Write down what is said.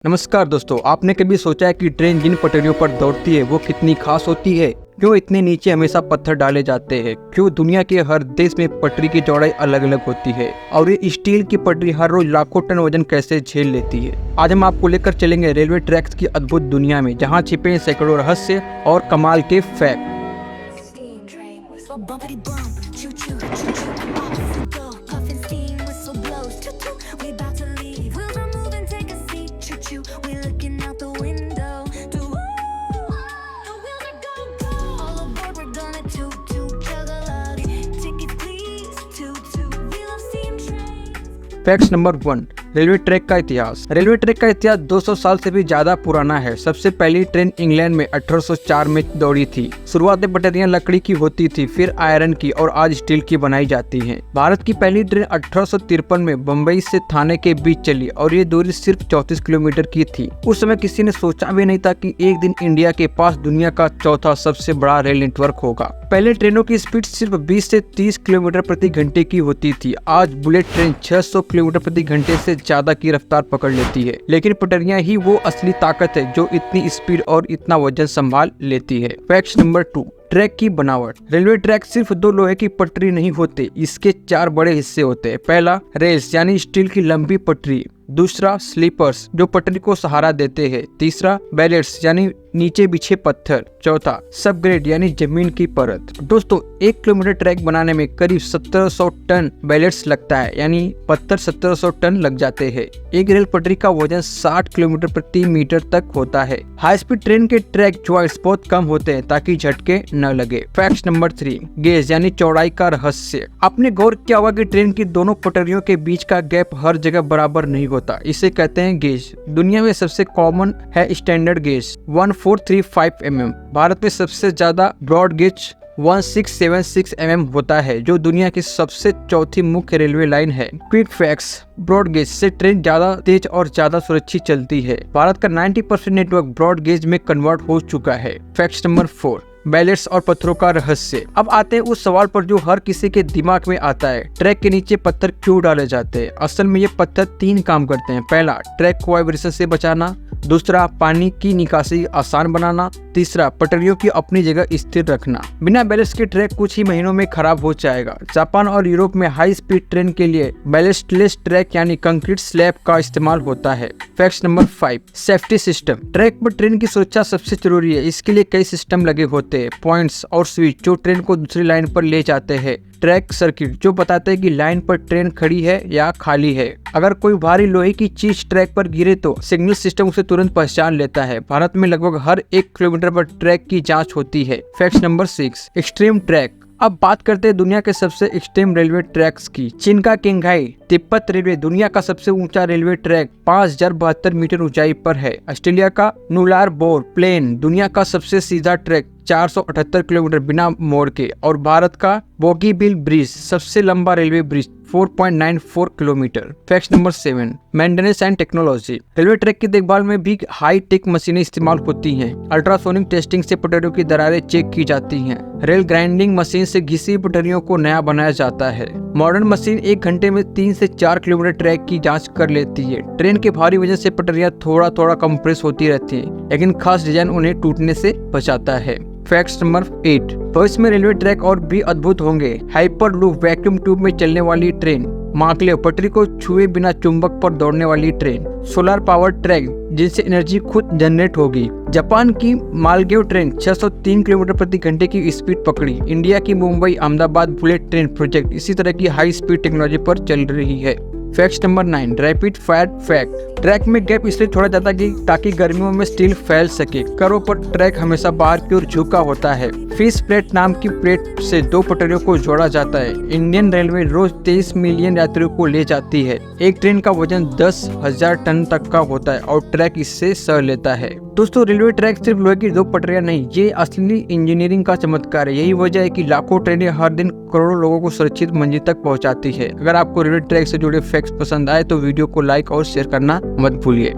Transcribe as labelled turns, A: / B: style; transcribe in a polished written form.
A: नमस्कार दोस्तों, आपने कभी सोचा है कि ट्रेन जिन पटरियों पर दौड़ती है वो कितनी खास होती है? क्यों इतने नीचे हमेशा पत्थर डाले जाते हैं? क्यों दुनिया के हर देश में पटरी की चौड़ाई अलग अलग होती है? और ये स्टील की पटरी हर रोज लाखों टन वजन कैसे झेल लेती है? आज हम आपको लेकर चलेंगे रेलवे ट्रैक्स की अद्भुत दुनिया में, जहाँ छिपे हैं सैकड़ों रहस्य और कमाल के fact. Fact number 1, railway track का इतिहास। रेलवे ट्रैक का इतिहास 200 साल से भी ज्यादा पुराना है। सबसे पहली ट्रेन इंग्लैंड में 1804 में दौड़ी थी। शुरुआत में पटरियां लकड़ी की होती थी, फिर आयरन की और आज स्टील की बनाई जाती हैं। भारत की पहली ट्रेन 1853 में बम्बई से थाने के बीच चली और ये दूरी सिर्फ 34 किलोमीटर की थी। उस समय किसी ने सोचा भी नहीं था कि एक दिन इंडिया के पास दुनिया का चौथा सबसे बड़ा रेल नेटवर्क होगा। पहले ट्रेनों की स्पीड सिर्फ 20 से 30 किलोमीटर प्रति घंटे की होती थी। आज बुलेट ट्रेन 600 किलोमीटर प्रति घंटे से ज्यादा की रफ्तार पकड़ लेती है। लेकिन पटरियां ही वो असली ताकत है जो इतनी स्पीड और इतना वजन संभाल लेती है। फैक्ट नंबर 2, ट्रैक की बनावट। रेलवे ट्रैक सिर्फ 2 लोहे की पटरी नहीं होते, इसके 4 बड़े हिस्से होते हैं। पहला, रेल्स यानी स्टील की लंबी पटरी। दूसरा, स्लीपर्स जो पटरी को सहारा देते हैं। तीसरा, बैलेट्स यानी नीचे बिछे पत्थर। चौथा, सब ग्रेड यानी जमीन की परत। दोस्तों, 1 किलोमीटर ट्रैक बनाने में करीब 1700 टन बैलेट्स लगता है, यानी पत्थर 1700 टन लग जाते हैं। एक रेल पटरी का वजन 60 किलोमीटर प्रति मीटर तक होता है। हाई स्पीड ट्रेन के ट्रैक ज्वाइंट्स बहुत कम होते हैं ताकि झटके न लगे। फैक्ट नंबर 3, गेज यानी चौड़ाई का रहस्य। आपने गौर किया होगा कि ट्रेन की दोनों पटरियों के बीच का गैप हर जगह बराबर नहीं होता, इसे कहते हैं गेज। दुनिया में सबसे कॉमन है स्टैंडर्ड गेज 1435 mm। भारत में सबसे ज्यादा ब्रॉड गेज 1676 mm होता है, जो दुनिया की सबसे चौथी मुख्य रेलवे लाइन है। क्विक फैक्ट्स, ब्रॉड गेज से ट्रेन ज्यादा तेज और ज्यादा सुरक्षित चलती है। भारत का 90% नेटवर्क ब्रॉड गेज में कन्वर्ट हो चुका है। फैक्ट नंबर 4, बैलेट्स और पत्थरों का रहस्य। अब आते हैं उस सवाल पर जो हर किसी के दिमाग में आता है, ट्रैक के नीचे पत्थर क्यों डाले जाते हैं? असल में ये पत्थर 3 काम करते हैं। पहला, ट्रैक को वाइब्रेशन से बचाना। दूसरा, पानी की निकासी आसान बनाना। तीसरा, पटरियों की अपनी जगह स्थिर रखना। बिना बैलेस्ट के ट्रैक कुछ ही महीनों में खराब हो जाएगा। जापान और यूरोप में हाई स्पीड ट्रेन के लिए बैलेस्टलेस ट्रैक यानी कंक्रीट स्लैब का इस्तेमाल होता है। Fact number 5, safety system. Track पर ट्रेन की सुरक्षा सबसे जरूरी है। इसके लिए कई सिस्टम लगे होते हैं, पॉइंट्स और स्विच जो ट्रेन को दूसरी लाइन पर ले जाते हैं। ट्रैक सर्किट जो बताते हैं कि लाइन पर ट्रेन खड़ी है या खाली है। अगर कोई भारी लोहे की चीज ट्रैक पर गिरे तो सिग्नल सिस्टम उसे तुरंत पहचान लेता है। भारत में लगभग हर 1 किलोमीटर पर ट्रैक की जांच होती है। Fact number 6, extreme track. अब बात करते हैं दुनिया के सबसे एक्सट्रीम रेलवे ट्रैक्स की। चीन का किंगहाई तिब्बत रेलवे दुनिया का सबसे ऊंचा रेलवे ट्रैक 5072 मीटर ऊंचाई पर है। ऑस्ट्रेलिया का नुलार बोर प्लेन दुनिया का सबसे सीधा ट्रैक 478 किलोमीटर बिना मोड़ के। और भारत का बोगीबील ब्रिज सबसे लंबा railway bridge 4.94 kilometre. Fact number 7, maintenance and technology. Railway track की देखभाल में भी हाई टेक मशीनें इस्तेमाल होती हैं। अल्ट्रासोनिक टेस्टिंग से पटरियों की दरारें चेक की जाती हैं। रेल ग्राइंडिंग मशीन से घिसी पटरियों को नया बनाया जाता है। मॉडर्न मशीन 1 घंटे में 3 से 4 किलोमीटर ट्रैक की जांच कर लेती है। ट्रेन के भारी वजन से पटरियां थोड़ा थोड़ा कंप्रेस होती रहती हैं, लेकिन खास डिजाइन उन्हें टूटने से बचाता है। फैक्ट नंबर 8, भविष्य में रेलवे ट्रैक और भी अद्भुत होंगे। हाइपर लूप वैक्यूम ट्यूब में चलने वाली ट्रेन। माकले पटरी को छुए बिना चुंबक पर दौड़ने वाली ट्रेन। सोलर पावर ट्रैक जिनसे एनर्जी खुद जनरेट होगी। जापान की मालगेव ट्रेन 603 किलोमीटर प्रति घंटे की स्पीड पकड़ी। इंडिया की Mumbai Ahmedabad bullet train project इसी तरह की हाई स्पीड टेक्नोलॉजी पर चल रही है। Fact number 9, rapid fire fact. Track में गैप इसलिए थोड़ा ज्यादा ताकि गर्मियों में स्टील फैल सके। करों पर ट्रैक हमेशा बाहर की ओर झुका होता है। फिश प्लेट नाम की प्लेट से 2 पटरियों को जोड़ा जाता है। इंडियन रेलवे रोज 23 मिलियन यात्रियों को ले जाती है। एक ट्रेन का वजन 10,000 टन तक का होता है और ट्रैक इससे सह लेता है। दोस्तों, रेलवे ट्रैक सिर्फ लोहे की 2 पटरियां नहीं, ये असली इंजीनियरिंग का चमत्कार है। यही वजह है कि लाखों ट्रेनें हर दिन करोड़ों लोगों को सुरक्षित मंजिल तक पहुंचाती है। अगर आपको रेलवे ट्रैक से जुड़े फैक्ट्स पसंद आए तो वीडियो को लाइक और शेयर करना मत भूलिए।